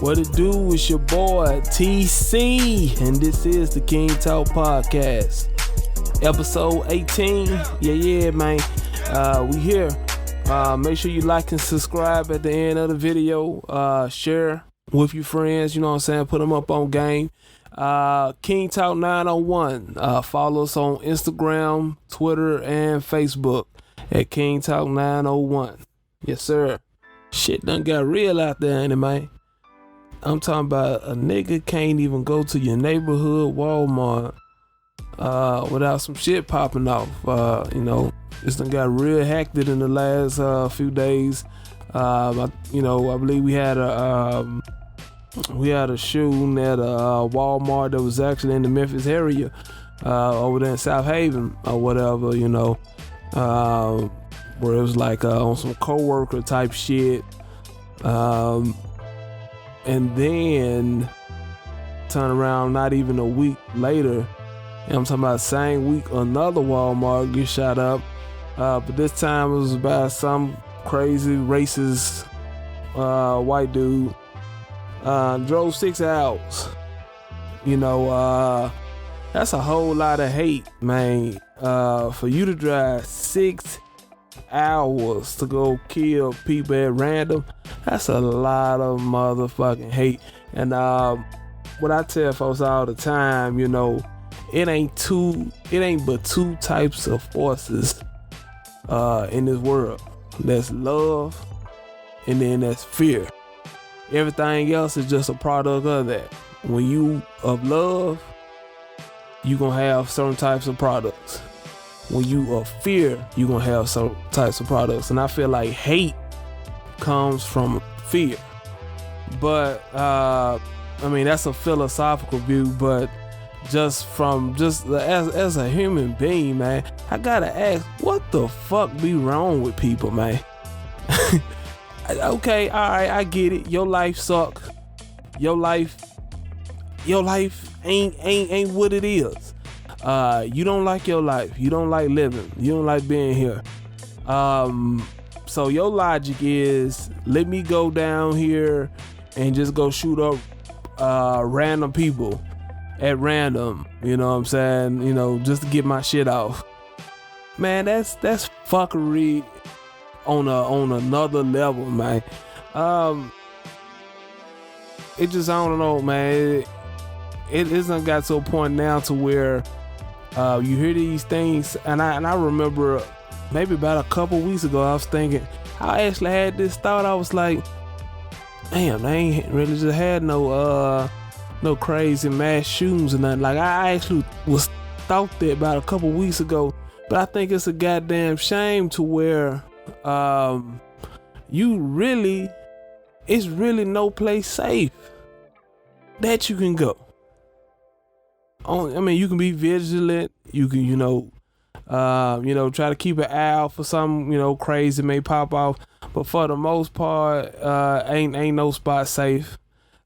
What it do? It's your boy TC, and this is the King Talk Podcast, episode 18. Yeah, man. We here. Make sure you like and subscribe at the end of the video. Share with your friends. You know what I'm saying? Put them up on game. King Talk 901. Follow us on Instagram, Twitter, and Facebook at King Talk 901. Yes, sir. Shit done got real out there, ain't it, man? I'm talking about a nigga can't even go to your neighborhood Walmart without some shit popping off. This done got real hectic in the last few days. I believe we had a shooting at a Walmart that was actually in the Memphis area, over there in South Haven or whatever, where it was like on some coworker type shit. And then turn around not even a week later, and I'm talking about same week, another Walmart get shot up. But this time it was about some crazy racist white dude. Drove 6 hours. That's a whole lot of hate, man. For you to drive 6 hours to go kill people at random, that's a lot of motherfucking hate. And what I tell folks all the time, it ain't but two types of forces in this world. That's love, and then that's fear. Everything else is just a product of that. When you of love, you gonna have certain types of products. When you of fear, you gonna have some types of products. And I feel like hate comes from fear. But that's a philosophical view, but just as a human being, man, I gotta ask, what the fuck be wrong with people, man? Okay, alright, I get it. Your life sucks. Your life ain't what it is. You don't like your life. You don't like living. You don't like being here. So your logic is, let me go down here and just go shoot up random people at random. You know what I'm saying? Just to get my shit off. Man, that's fuckery on another level, man. It just, I don't know, man. It isn't got to a point now to where you hear these things, and I remember maybe about a couple weeks ago, I was thinking, I actually had this thought. I was like, damn, I ain't really just had no crazy mass shootings or nothing. Like, I actually was thought that about a couple weeks ago, but I think it's a goddamn shame to where it's really no place safe that you can go. You can be vigilant. You can, try to keep an eye out for something, crazy may pop off. But for the most part, ain't no spot safe.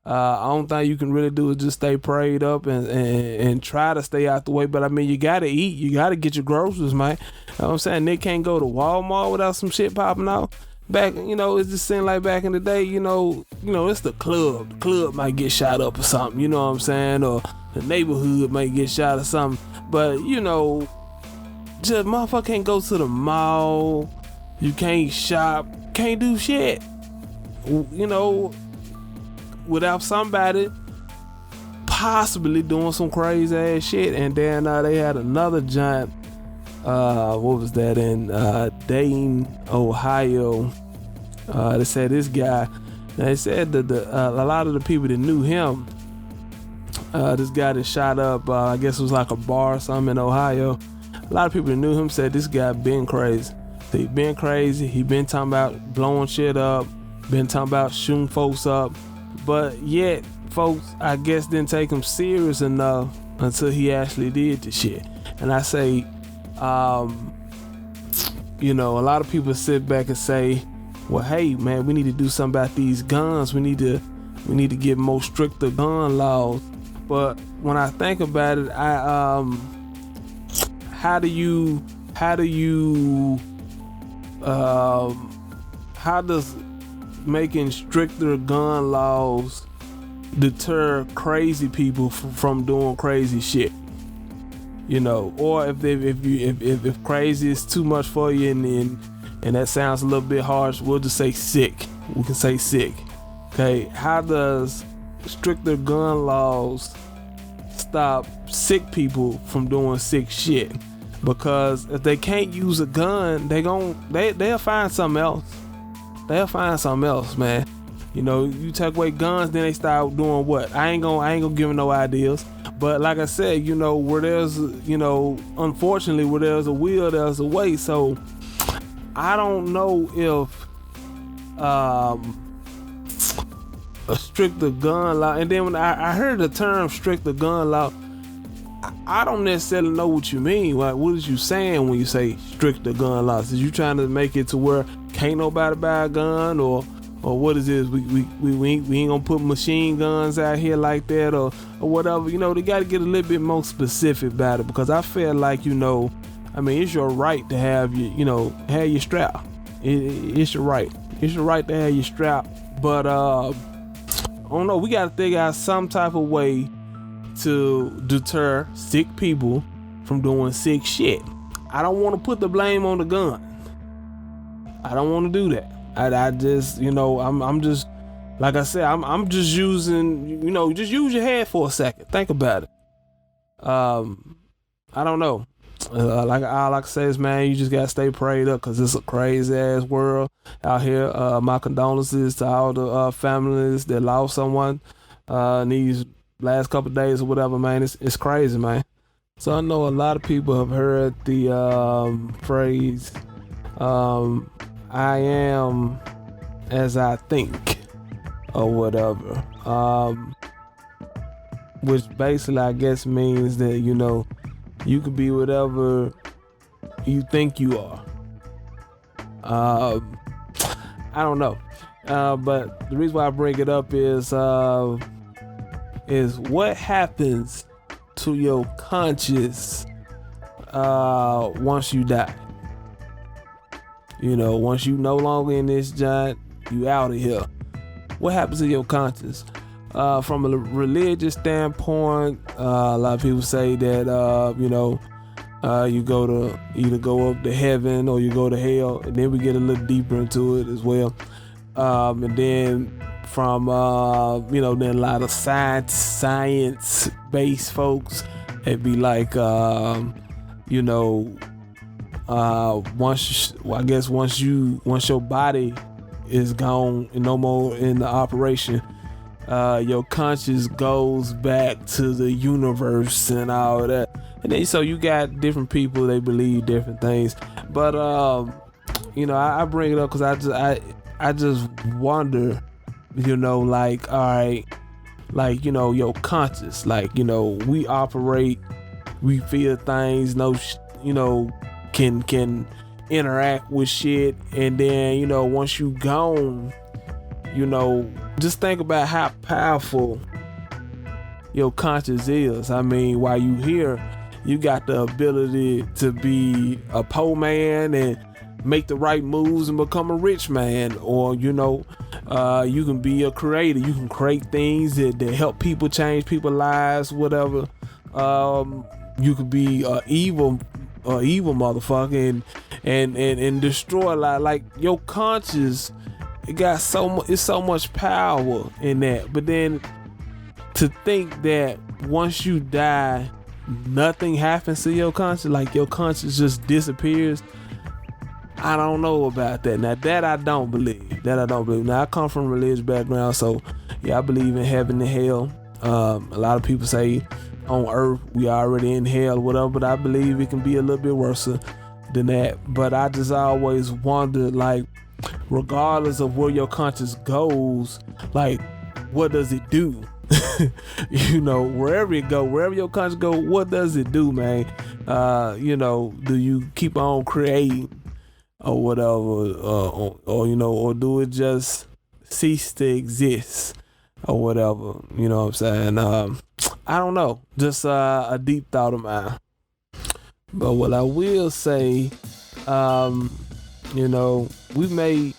I don't think you can really do is just stay prayed up and try to stay out the way. But you gotta eat. You gotta get your groceries, man. You know what I'm saying? They can't go to Walmart without some shit popping off. Back, it just seemed like back in the day, it's the club. The club might get shot up or something, you know what I'm saying? Or the neighborhood might get shot or something. But, just motherfucker can't go to the mall. You can't shop. Can't do shit. Without somebody possibly doing some crazy ass shit. And then they had another giant, what was that, in Dayton, Ohio. They said this guy, they said that a lot of the people that knew him, this guy that shot up, I guess it was like a bar or something in Ohio. A lot of people that knew him said this guy been crazy. He been crazy. He been talking about blowing shit up, been talking about shooting folks up. But yet, folks, I guess, didn't take him serious enough until he actually did the shit. And I say, a lot of people sit back and say, well, hey, man, we need to do something about these guns. We need to get more stricter gun laws. But when I think about it, how does making stricter gun laws deter crazy people from doing crazy shit. You know, or if crazy is too much for you, and that sounds a little bit harsh, we'll just say sick. We can say sick. Okay, how does stricter gun laws stop sick people from doing sick shit? Because if they can't use a gun, they'll find something else. They'll find something else, man. You know, you take away guns, then they start doing what? I ain't gonna give them no ideas. But like I said, you know, where there's, you know, unfortunately, where there's a will, there's a way. So I don't know if a stricter gun law, and then when I heard the term stricter gun law, I don't necessarily know what you mean. Like, what is you saying when you say stricter gun laws? Is you trying to make it to where can't nobody buy a gun, or what is this? We ain't gonna put machine guns out here like that, or whatever. You know, they got to get a little bit more specific about it, because I feel like, you know, I mean, it's your right to have have your strap. It's your right. It's your right to have your strap. But I don't know. We got to figure out some type of way to deter sick people from doing sick shit. I don't want to put the blame on the gun. I don't want to do that. I just, you know, I'm just, like I said, I'm just using, you know, just use your head for a second. Think about it. I don't know. Like all I can say is, man, you just gotta stay prayed up, because it's a crazy ass world out here. My condolences to all the families that lost someone in these last couple of days or whatever, man. It's crazy, man. So I know a lot of people have heard the phrase, I am as I think, or whatever, which basically I guess means that, you know, you could be whatever you think you are. I don't know, but the reason why I bring it up is what happens to your conscience once you die. You know, once you no longer in this giant, you out of here. What happens to your conscience? From a religious standpoint, a lot of people say that, you know, you go to either go up to heaven or you go to hell, and then we get a little deeper into it as well. And then from, you know, then a lot of science-based folks, it'd be like, you know, once your body is gone and no more in the operation, your conscience goes back to the universe and all of that. And then so you got different people, they believe different things. But you know, I bring it up because I just wonder, you know, like, all right, like, you know, your conscience, like, you know, we operate, we feel things, you know, can interact with shit, and then, you know, once you gone, you know, just think about how powerful your conscience is. I mean, while you here, you got the ability to be a poor man and make the right moves and become a rich man, or, you know, you can be a creator. You can create things that help people, change people's lives, whatever. You could be a evil motherfucker and destroy a lot. Like, your conscience, it's so much power in that. But then to think that once you die, nothing happens to your conscience, like your conscience just disappears, I don't know about that. Now that I don't believe. Now I come from a religious background, so yeah, I believe in heaven and hell. A lot of people say on earth we already in hell, whatever, but I believe it can be a little bit worse than that. But I just always wondered, like, regardless of where your conscience goes, like, what does it do? You know, wherever your conscience go, what does it do, man? You know, do you keep on creating or whatever, or you know, or do it just cease to exist or whatever? You know what I'm saying? I don't know, just a deep thought of mine. But what I will say, you know, we may,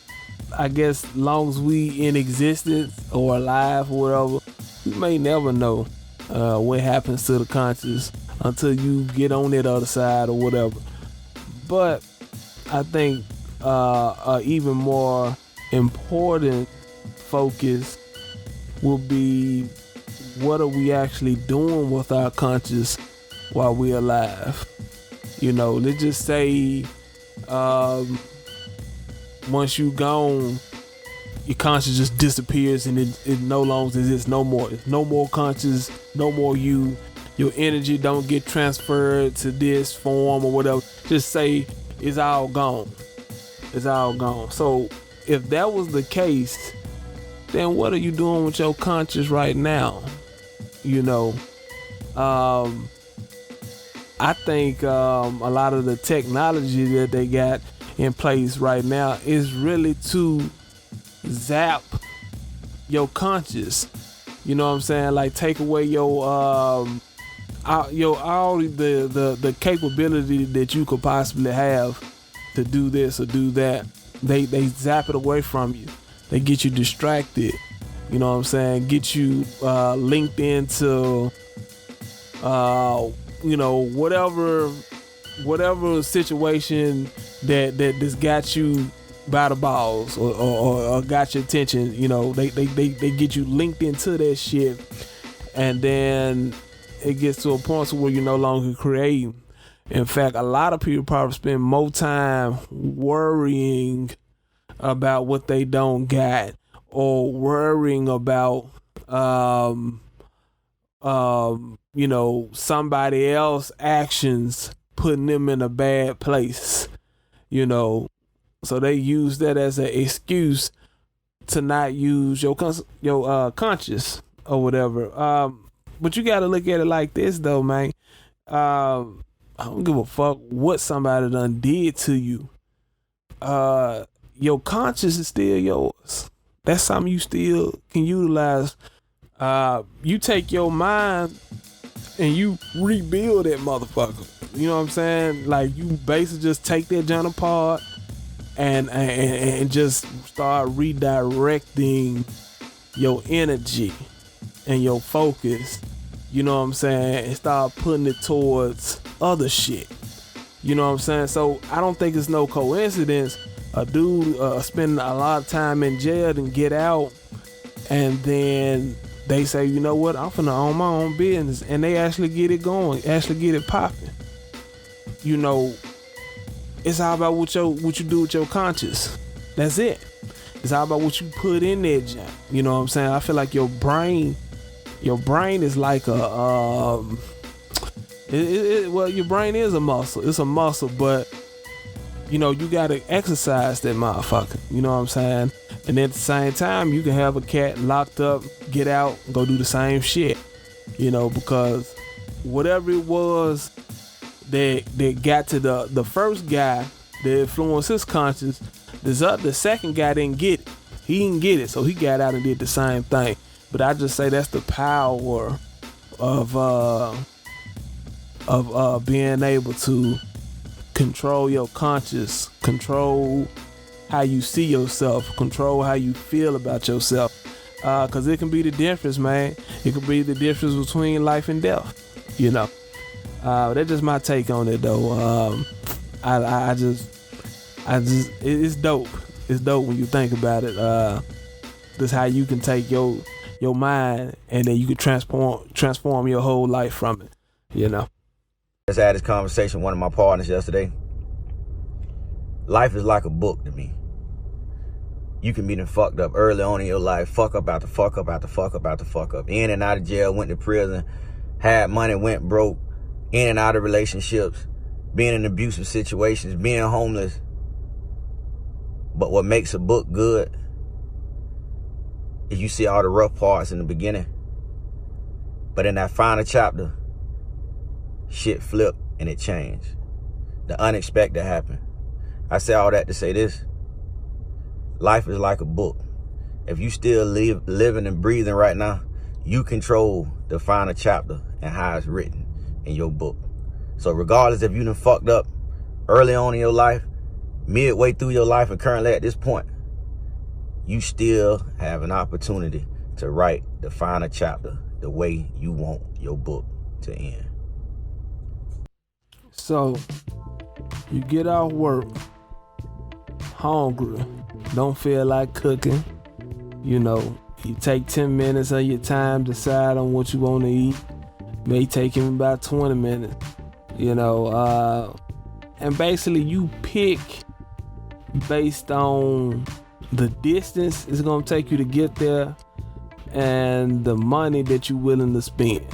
I guess, long as we in existence or alive or whatever, you may never know what happens to the conscious until you get on that other side or whatever. But I think even more important focus will be, what are we actually doing with our conscious while we're alive? You know, let's just say once you gone, your conscious just disappears and it no longer exists. No more. It's no more conscious, no more you. Your energy don't get transferred to this form or whatever. Just say it's all gone. It's all gone. So if that was the case, then what are you doing with your conscious right now? You know, I think a lot of the technology that they got in place right now is really to zap your conscious. You know what I'm saying? Like take away your all the capability that you could possibly have to do this or do that. They zap it away from you. They get you distracted. You know what I'm saying? Get you linked into you know, whatever situation that just got you by the balls or got your attention. You know, they get you linked into that shit, and then it gets to a point where you're no longer creating. In fact, a lot of people probably spend more time worrying about what they don't got, or worrying about you know, somebody else's actions putting them in a bad place, you know. So they use that as an excuse to not use your conscious or whatever. But you got to look at it like this, though, man. I don't give a fuck what somebody done did to you. Your conscious is still yours. That's something you still can utilize. You take your mind and you rebuild that motherfucker. You know what I'm saying? Like, you basically just take that joint apart and just start redirecting your energy and your focus. You know what I'm saying? And start putting it towards other shit. You know what I'm saying? So I don't think it's no coincidence a dude spending a lot of time in jail and get out, and then they say, you know what, I'm finna own my own business, and they actually get it going, actually get it popping. You know, it's all about what you do with your conscious. That's it. It's all about what you put in there, John. You know what I'm saying? I feel like your brain is like a well, your brain is a muscle. It's a muscle, but you know, you gotta exercise that motherfucker. You know what I'm saying? And at the same time, you can have a cat locked up, get out, go do the same shit. You know, because whatever it was that got to the first guy that influenced his conscience, the second guy didn't get it. He didn't get it, so he got out and did the same thing. But I just say that's the power of being able to control your conscious, control how you see yourself, control how you feel about yourself. Cause it can be the difference, man. It could be the difference between life and death. You know. That's just my take on it, though. I just it's dope. It's dope when you think about it. This how you can take your mind and then you can transform your whole life from it. You know. I just had this conversation with one of my partners yesterday. Life is like a book to me. You can be done fucked up early on in your life, fuck up after fuck up after fuck up after fuck up. In and out of jail, went to prison, had money, went broke, in and out of relationships, being in abusive situations, being homeless. But what makes a book good is you see all the rough parts in the beginning. But in that final chapter, shit flipped and it changed. The unexpected happened. I say all that to say this. Life is like a book. If you still living and breathing right now, you control the final chapter and how it's written in your book. So regardless if you done fucked up early on in your life, midway through your life, and currently at this point, you still have an opportunity to write the final chapter the way you want your book to end. So, you get off work, hungry, don't feel like cooking. You know, you take 10 minutes of your time, decide on what you want to eat. May take him about 20 minutes. You know, and basically you pick based on the distance it's gonna take you to get there and the money that you're willing to spend.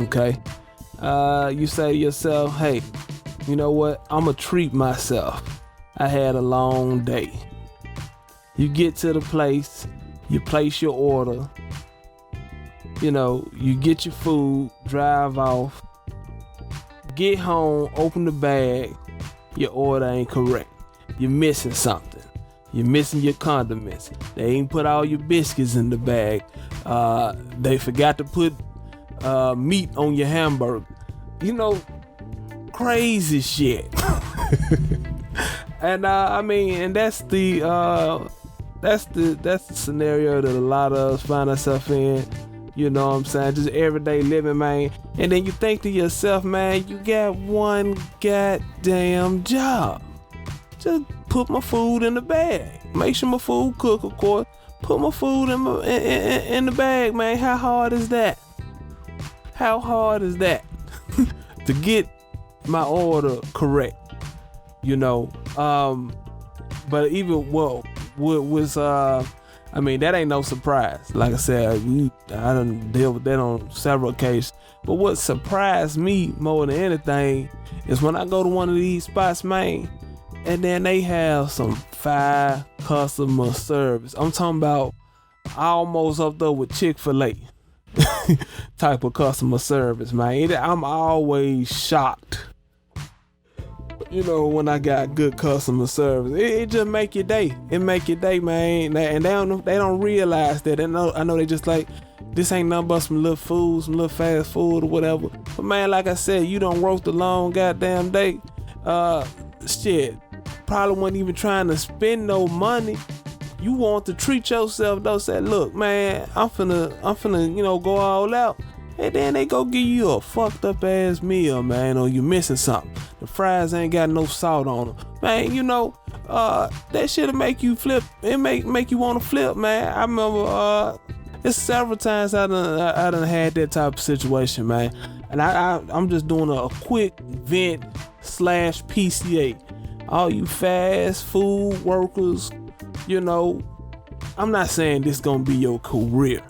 Okay, you say to yourself, hey, you know what, I'm gonna treat myself. I had a long day. You get to the place, you place your order, you know, you get your food, drive off, get home, open the bag, your order ain't correct. You're missing something. You're missing your condiments. They ain't put all your biscuits in the bag. They forgot to put meat on your hamburger. You know, crazy shit. And I mean, and that's the scenario that a lot of us find ourselves in. You know what I'm saying? Just everyday living, man. And then you think to yourself, man, you got one goddamn job. Just put my food in the bag. Make sure my food cook, of course. Put my food in the bag, man. How hard is that? How hard is that? To get my order correct, you know. But even I mean, that ain't no surprise. Like I said, I done dealt with that on several occasions. But what surprised me more than anything is when I go to one of these spots, man, and then they have some fire customer service. I'm talking about almost up there with Chick-fil-A type of customer service, man. I'm always shocked, you know, when I got good customer service. It just make your day. It make your day, man. And they don't realize that. I know they just like, this ain't nothing but some little food, some little fast food or whatever. But man, like I said, you don't roast a long goddamn day. Shit, probably wasn't even trying to spend no money. You want to treat yourself though. Say, look, man, I'm finna, you know, go all out. And then they go give you a fucked up ass meal, man, or you missing something. The fries ain't got no salt on them, man. You know, that shit'll make you flip. It make you want to flip, man. I remember it's several times I done had that type of situation, man. And I'm just doing a quick vent / PCA. All you fast food workers, you know, I'm not saying this gonna be your career,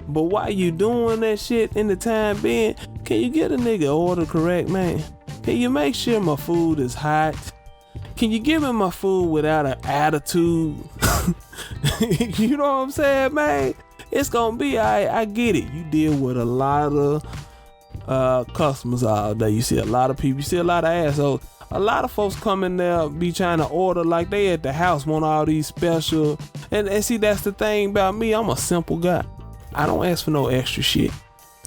but while you doing that shit in the time being, can you get a nigga order correct, man? Can you make sure my food is hot? Can you give me my food without an attitude? You know what I'm saying, man? It's gonna be alright. I get it. You deal with a lot of customers all day. You see a lot of people. You see a lot of assholes. A lot of folks come in there be trying to order like they at the house, want all these special. And see, that's the thing about me. I'm a simple guy. I don't ask for no extra shit.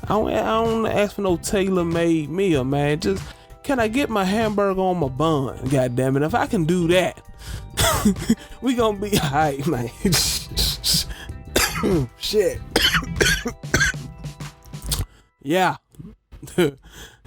I don't ask for no tailor-made meal, man. Just, can I get my hamburger on my bun? God damn it. If I can do that, we gonna be alright, man. Shit. Yeah.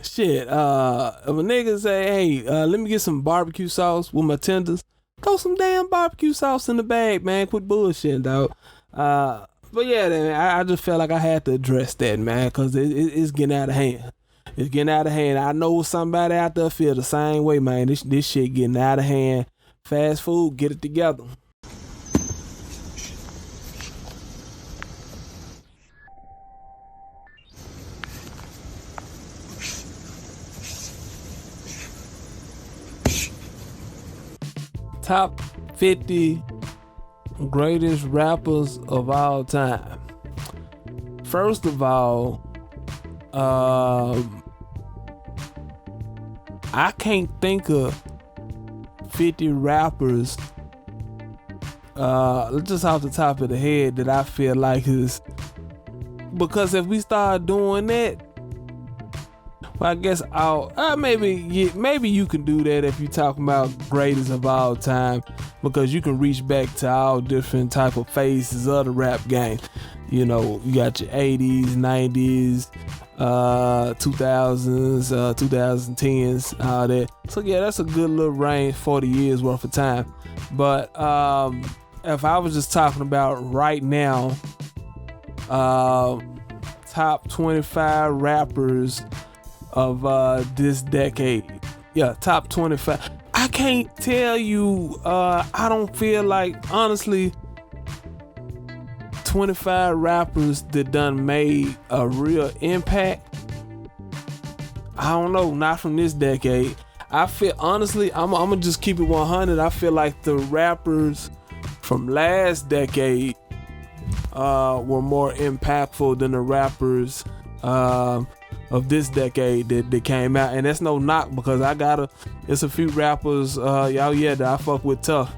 Shit. If a nigga say, hey, let me get some barbecue sauce with my tenders, throw some damn barbecue sauce in the bag, man. Quit bullshitting, dog. But yeah, man, I just felt like I had to address that, man, because it's getting out of hand. It's getting out of hand. I know somebody out there feel the same way, man. This shit getting out of hand. Fast food, get it together. Top 50 greatest rappers of all time. First of all, I can't think of 50 rappers just off the top of the head that I feel like is, because if we start doing that, well, I guess maybe you can do that if you're talking about greatest of all time, because you can reach back to all different type of phases of the rap game. You know, you got your 80s, 90s, 2000s, 2010s, all that. So yeah, that's a good little range, 40 years worth of time. But if I was just talking about right now, top 25 rappers of this decade. Yeah, top 25. I can't tell you, I don't feel like, honestly, 25 rappers that done made a real impact. I don't know, not from this decade. I feel, honestly, I'm gonna just keep it 100. I feel like the rappers from last decade were more impactful than the rappers of this decade that came out. And that's no knock, because it's a few rappers that I fuck with tough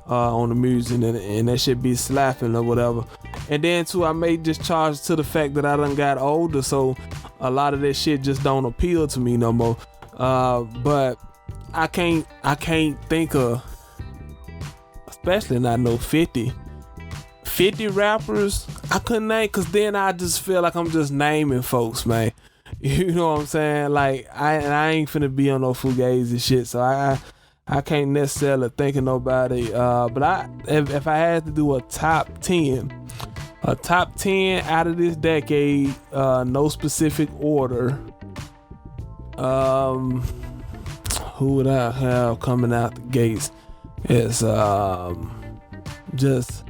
on the music, and that shit be slapping or whatever. And then too, I may just charge to the fact that I done got older, so a lot of that shit just don't appeal to me no more. But I can't think of, especially not no 50 rappers I couldn't name, cause then I just feel like I'm just naming folks, man. You know what I'm saying? Like I ain't finna be on no fugazi shit, so I can't necessarily think of nobody. But if I had to do a top 10 out of this decade, no specific order, who would I have coming out the gates? It's just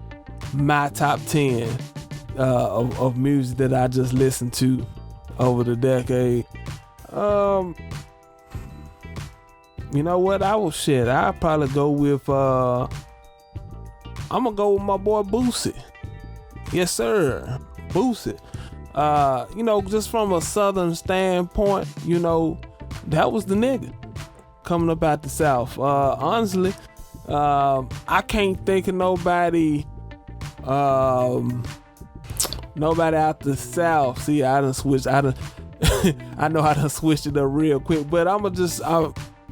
my top 10 of music that I just listened to over the decade. You know what? I'll probably go with I'm gonna go with my boy Boosie. Yes sir, Boosie. You know, just from a southern standpoint, you know, that was the nigga coming up out the South. Honestly, I can't think of nobody out the South. See, I done switched. I know I done switched it up real quick, but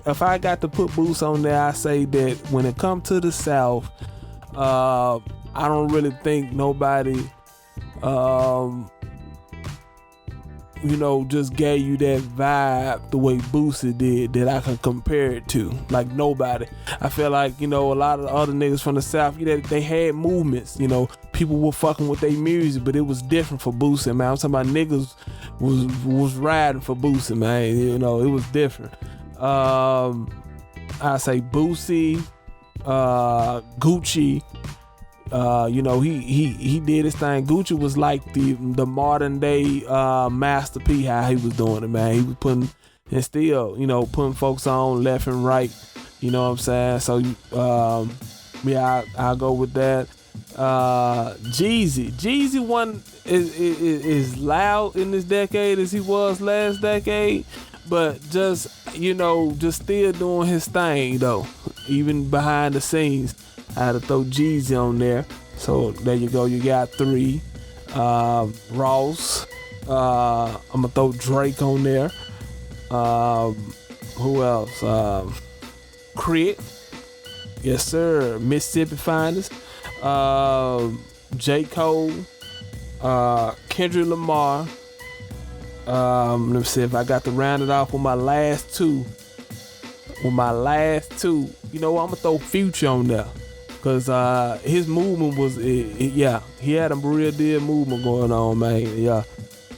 if I got to put Boots on there, I say that when it comes to the South, I don't really think nobody, you know, just gave you that vibe the way Boosie did that I can compare it to. Like nobody. I feel like, you know, a lot of the other niggas from the South, they had movements, you know, people were fucking with their music, but it was different for Boosie, man. I'm talking about niggas was riding for Boosie, man. You know, it was different. I say Boosie, Gucci. You know, he did his thing. Gucci was like the modern day Master P, how he was doing it, man. He was putting folks on left and right. You know what I'm saying? So yeah, I'll go with that. Jeezy one is loud in this decade as he was last decade, but just, you know, just still doing his thing though, even behind the scenes. I had to throw Jeezy on there. So there you go. You got 3. Ross. I'm gonna throw Drake on there. Who else? Crit. Yes, sir. Mississippi Finest. J. Cole. Kendrick Lamar. Let me see if I got to round it off with my last two. You know what? I'm gonna throw Future on there. Cause his movement was, he had a real deal movement going on, man. Yeah,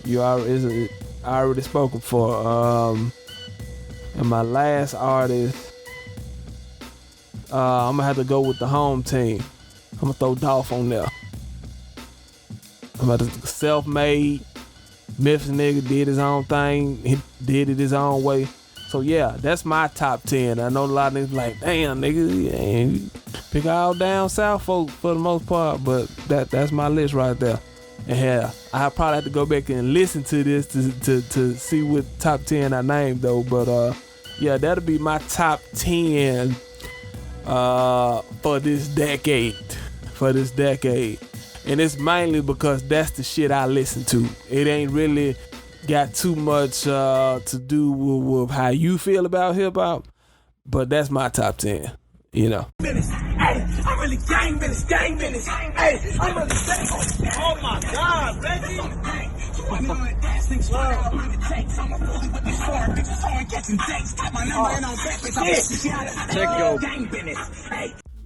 I already spoken for. And my last artist, I'm gonna have to go with the home team. I'm gonna throw Dolph on there. I'm about to self-made. Memphis nigga did his own thing. He did it his own way. So yeah, that's my top 10. I know a lot of niggas like, damn nigga, you pick all down south folk for the most part, but that's my list right there. And yeah, I probably have to go back and listen to this to see what top 10 I named though. But yeah, that'll be my top 10 for this decade. And it's mainly because that's the shit I listen to. It ain't really got too much to do with how you feel about hip hop, but that's my top 10, you know. Hey, I'm really gang business, gang business. Hey, I'm really gang. Oh my God, Reggie.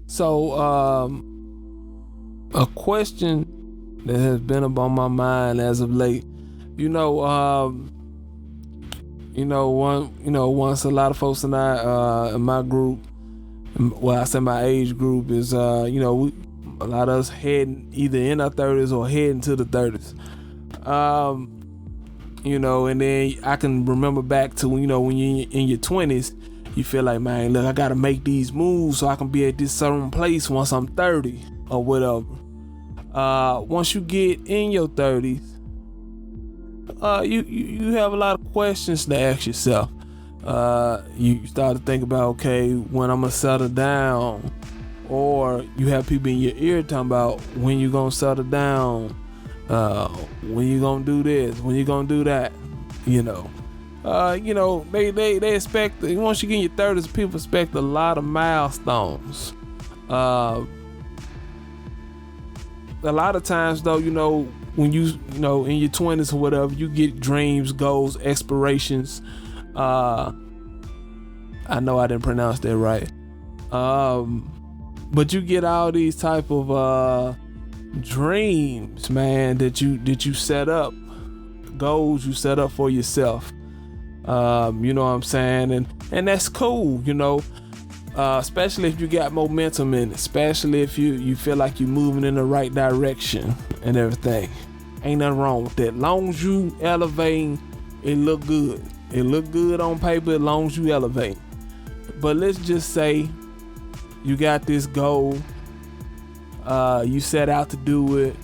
So, a question that has been upon my mind as of late, once a lot of folks and I, in my group, well, I say my age group is, a lot of us heading either in our 30s or heading to the 30s. And then I can remember back to, when you're in your 20s, you feel like, man, look, I got to make these moves so I can be at this certain place once I'm 30 or whatever. Once you get in your 30s, you have a lot of questions to ask yourself. You start to think about, okay, when I'm gonna settle down, or you have people in your ear talking about when you gonna settle down, when you gonna do this, when you gonna do that. They expect, once you get in your 30s, people expect a lot of milestones. A lot of times though, when you in your 20s or whatever, you get dreams, goals, aspirations. I know I didn't pronounce that right. But you get all these type of dreams, man, that you set up, goals you set up for yourself. You know what I'm saying? And that's cool, especially if you got momentum in it, especially if you feel like you're moving in the right direction and everything. Ain't nothing wrong with that. Long as you elevating, it look good. It look good on paper as long as you elevate. But let's just say you got this goal, you set out to do it,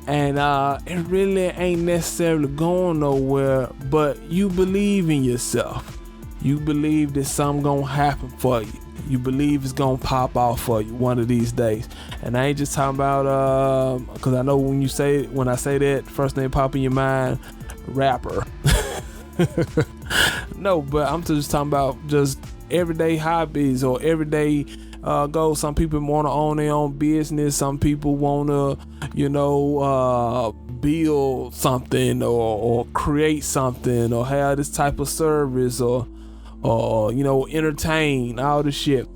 and it really ain't necessarily going nowhere, but you believe in yourself. You believe that something gonna happen for you. You believe it's gonna pop off for you one of these days. And I ain't just talking about because I know when I say that, first thing pop in your mind, rapper. No, but I'm just talking about just everyday hobbies or everyday goals. Some people want to own their own business. Some people want to, build something or create something or have this type of service or entertain, all this shit.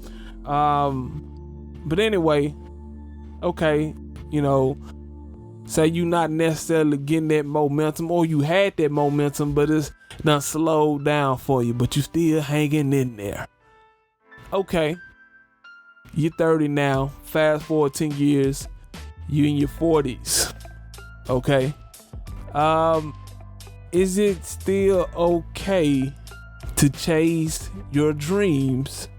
But anyway, okay, say you not necessarily getting that momentum, or you had that momentum, but it's done slowed down for you, but you still hanging in there. Okay, you're 30 now, fast forward 10 years, you in your 40s. Okay, is it still okay to chase your dreams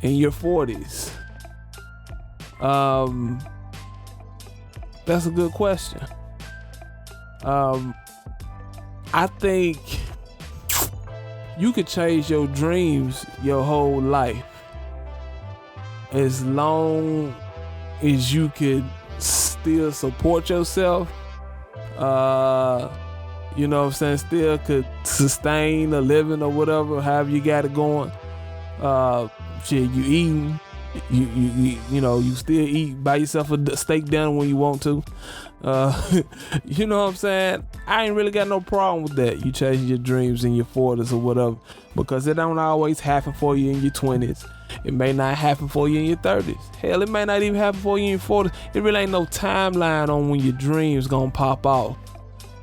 in your 40s? That's a good question. I think you could chase your dreams your whole life as long as you could still support yourself. You know what I'm saying? Still could sustain a living or whatever, however you got it going. You eating. You still eat, buy yourself a steak dinner when you want to. You know what I'm saying? I ain't really got no problem with that. You chasing your dreams in your 40s or whatever, because it don't always happen for you in your 20s. It may not happen for you in your 30s. Hell, it may not even happen for you in your 40s. It really ain't no timeline on when your dreams gonna pop off.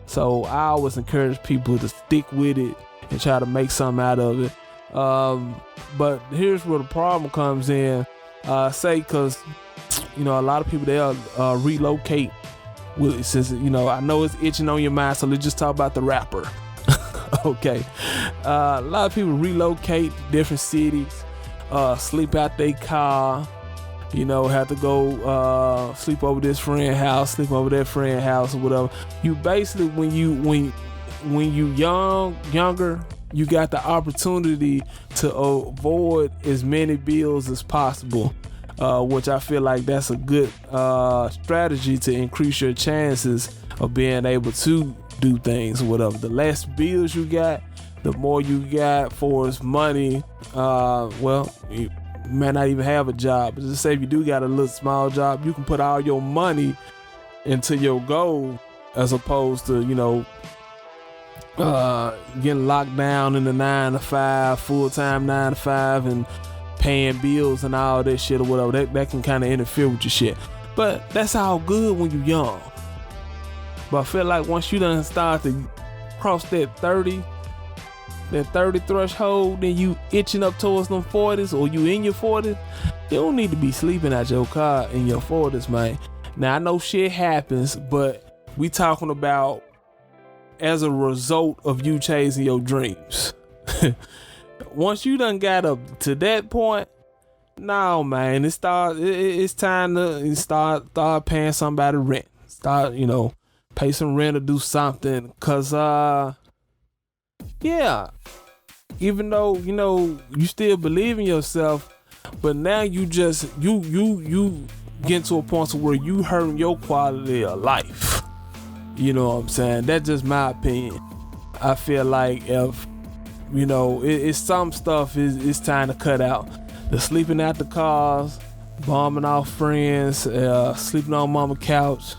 So I always encourage people to stick with it and try to make something out of it. But here's where the problem comes in. Cause a lot of people, they'll relocate. Since I know it's itching on your mind, so let's just talk about the rapper. Okay, a lot of people relocate to different cities, sleep out their car, have to go sleep over this friend house, sleep over that friend house, or whatever. You basically, when you younger, you got the opportunity to avoid as many bills as possible, which I feel like that's a good strategy to increase your chances of being able to do things or whatever. The less bills you got, the more you got for money. may not even have a job, but just say if you do got a little small job, you can put all your money into your goal as opposed to, getting locked down in the 9-to-5, full-time 9-to-5 and paying bills and all that shit or whatever. That can kind of interfere with your shit. But that's all good when you're young. But I feel like once you done start to cross that 30 threshold, then you itching up towards them 40s, or you in your 40s, you don't need to be sleeping at your car in your 40s, man. Now I know shit happens, but we talking about as a result of you chasing your dreams. Once you done got up to that point, no, man, it's time to start paying somebody rent. Start, pay some rent or do something. Cause yeah, even though, you still believe in yourself, but now you just you get to a point to where you hurting your quality of life. You know what I'm saying? That's just my opinion. I feel like if, it's some stuff is time to cut out. The sleeping at the cars, bombing off friends, sleeping on mama's couch,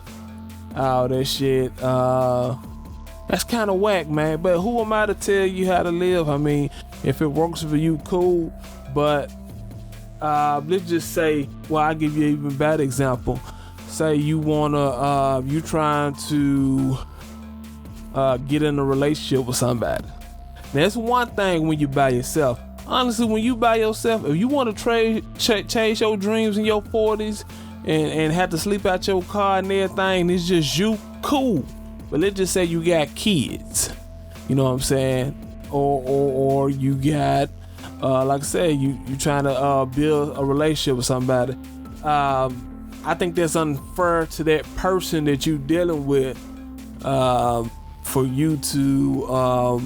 all that shit. That's kind of whack, man. But who am I to tell you how to live? I mean, if it works for you, cool. But let's just say, I'll give you an even better example. Say you trying to get in a relationship with somebody. That's one thing when you by yourself. Honestly, when you by yourself, if you want to chase your dreams in your 40s and have to sleep out your car and everything, it's just you, cool. But let's just say you got kids, you know what I'm saying? Or you got, like I said, you trying to build a relationship with somebody. I think that's unfair to that person that you dealing with, for you to,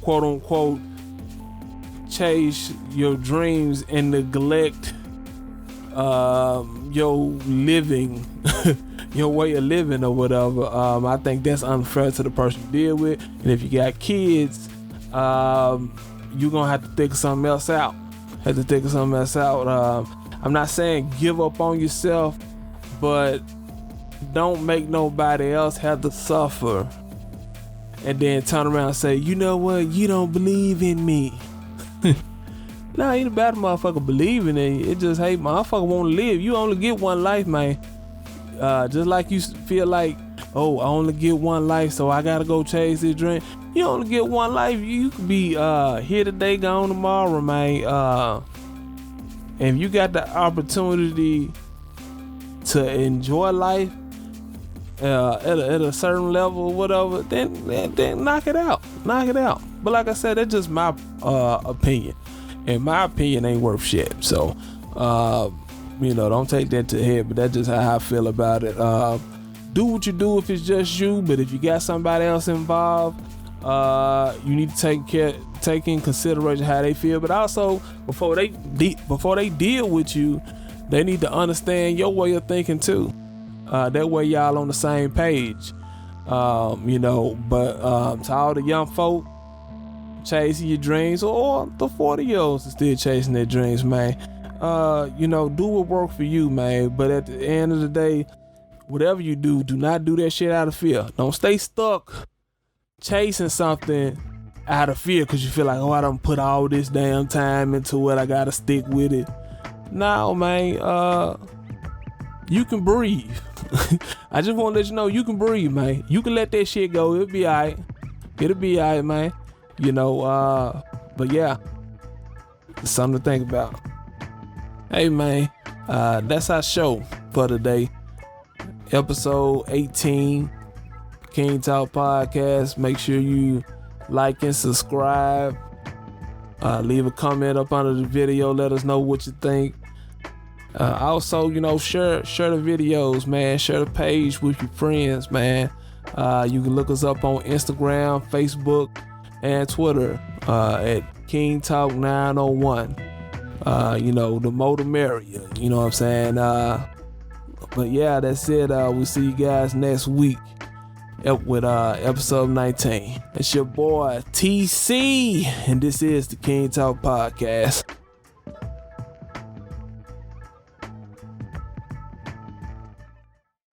quote unquote, chase your dreams and neglect your living, your way of living or whatever. I think that's unfair to the person you deal with. And if you got kids, you're gonna have to think of something else out. I'm not saying give up on yourself, but don't make nobody else have to suffer and then turn around and say, you know what, you don't believe in me. Nah, ain't about a motherfucker believing in you. It just, hey, motherfucker want to live. You only get one life, man. Just like you feel like, oh, I only get one life, so I gotta go chase this dream. You only get one life. You could be here today, gone tomorrow, man. And if you got the opportunity to enjoy life at a certain level or whatever, then knock it out. But like I said, that's just my opinion. And my opinion ain't worth shit. So, don't take that to head, but that's just how I feel about it. Do what you do if it's just you, but if you got somebody else involved, you need to take in consideration how they feel. But also, before they deal with you, they need to understand your way of thinking too. That way y'all on the same page. But to all the young folk chasing your dreams, or the 40-year-olds still chasing their dreams, man, do what work for you, man. But at the end of the day, whatever you do not do that shit out of fear. Don't stay stuck chasing something out of fear because you feel like, I done put all this damn time into it, I gotta stick with it. No, man, you can breathe. I just want to let you know you can breathe, man. You can let that shit go. It'll be alright. Man. But yeah, it's something to think about. Hey, man, that's our show for today. Episode 18, King Talk Podcast. Make sure you like and subscribe. Leave a comment up under the video. Let us know what you think. Also, share the videos, man. Share the page with your friends, man. You can look us up on Instagram, Facebook, and Twitter at King Talk 901. The more the merrier. You know what I'm saying? But yeah, that's it. We'll see you guys next week with episode 19. It's your boy TC, and this is the King Talk Podcast.